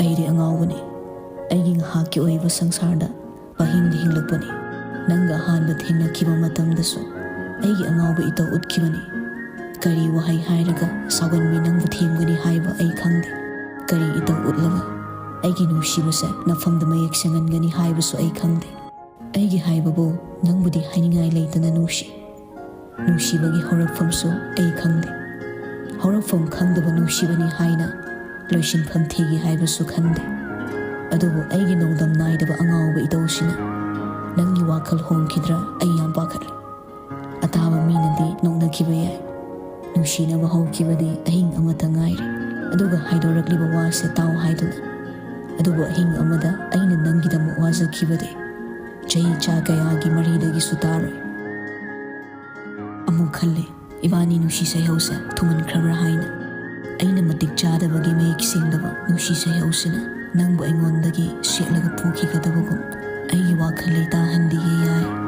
ꯑꯩꯗꯤ ꯑꯉꯥꯎꯕꯅꯤ ꯑꯩꯒꯤ ꯉꯥꯏꯍꯥꯛꯀꯤ ꯑꯣꯏꯕ ꯁꯪꯁꯥꯔꯗ ꯄꯥꯍꯤꯡꯗ ꯍꯤꯡꯂꯛꯄꯅꯤ ꯅꯪꯒ ꯑꯍꯥꯟꯕ ꯊꯦꯡꯅꯈꯤꯕ ꯃꯇꯝꯗꯁꯨ ꯑꯩꯒꯤ ꯑꯉꯥꯎꯕ ꯏꯇꯧ ꯎꯠꯈꯤꯕꯅꯤ ꯀꯔꯤ ꯋꯥꯍꯩ ꯍꯥꯏꯔꯒ ꯁꯥꯎꯒꯟꯕꯤ ꯅꯪꯕꯨ ꯊꯦꯝꯒꯅꯤ ꯍꯥꯏꯕ ꯑꯩ ꯈꯪꯗꯦ ꯀꯔꯤ ꯏꯇꯧ ꯎꯠꯂꯒ ꯑꯩꯒꯤ ꯅꯨꯡꯁꯤꯕꯁꯦ ꯅꯐꯝꯗ ꯃꯌꯦꯛ ꯁꯦꯡꯍꯟꯒꯅꯤ ꯍꯥꯏꯕꯁꯨ ꯑꯩ ꯈꯪꯗꯦ ꯑꯩꯒꯤ ꯍꯥꯏꯕꯕꯨ ꯅꯪꯕꯨꯗꯤ ꯍꯥꯏꯅꯤꯡꯉꯥꯏ ꯂꯩꯇꯅ ꯅꯨꯡꯁꯤꯕꯒꯤ ꯍꯧꯔꯛꯐꯝꯁꯨ ꯑꯩ ꯈꯪꯗꯦ ꯍꯧꯔꯛꯐꯝ ꯈꯪꯗꯕ ꯅꯨꯡꯁꯤꯕꯅꯤ ꯍꯥꯏꯅ ꯂꯣꯏꯁꯤꯟꯐꯝ ꯊꯤꯒꯦ ꯍꯥꯏꯕꯁꯨ ꯈꯟꯗꯦ ꯑꯗꯨꯕꯨ ꯑꯩꯒꯤ ꯅꯣꯡꯗꯝ ꯅꯥꯏꯗꯕ ꯑꯉꯥꯎꯕ ꯏꯇꯧꯁꯤꯅ ꯅꯪꯒꯤ ꯋꯥꯈꯜ ꯍꯣꯡꯈꯤꯗ꯭ꯔꯥ ꯑꯩ ꯌꯥꯝ ꯄꯥꯈꯠꯂꯤ ꯑꯇꯥꯕ ꯃꯤꯅꯗꯤ ꯅꯣꯛꯅꯈꯤꯕ ꯌꯥꯏ ꯅꯨꯡꯁꯤꯅꯕ ꯍꯧꯈꯤꯕꯗꯤ ꯑꯍꯤꯡ ꯑꯃꯇ ꯉꯥꯏꯔꯦ ꯑꯗꯨꯒ ꯍꯥꯏꯗꯣꯔꯛꯂꯤꯕ ꯋꯥꯁꯦ ꯇꯥꯎ ꯍꯥꯏꯗꯨꯅ ꯑꯗꯨꯕꯨ ꯑꯍꯤꯡ ꯑꯃꯗ ꯑꯩꯅ ꯅꯪꯒꯤꯗꯃꯛ ꯋꯥꯖꯈꯤꯕꯗꯤ ꯆꯍꯤ ꯆꯥ ꯀꯌꯥꯒꯤ ꯃꯔꯤꯗꯒꯤꯁꯨ ꯇꯥꯔꯣꯏ ꯑꯃꯨꯛ ꯈꯜꯂꯤ ꯏꯕꯥꯅꯤ ꯅꯨꯡꯁꯤ ꯁꯩꯍꯧꯁꯦ ꯊꯨꯃꯟꯈ꯭ꯔꯕ꯭ꯔꯥ ꯍꯥꯏꯅ ꯑꯩꯅ ꯃꯇꯤꯛ ꯆꯥꯗꯕꯒꯤ ꯃꯌꯦꯛ ꯁꯦꯡꯗꯕ ꯅꯨꯡꯁꯤ ꯁꯩꯍꯧꯁꯤꯅ ꯅꯪꯕꯨ ꯑꯩꯉꯣꯟꯗꯒꯤ ꯁꯦꯠꯂꯒ ꯄꯨꯈꯤꯒꯗꯕꯒꯨꯝ ꯑꯩꯒꯤ ꯋꯥꯈꯜ ꯂꯩꯇꯥꯍꯟꯗꯤꯌꯦ ꯌꯥꯏ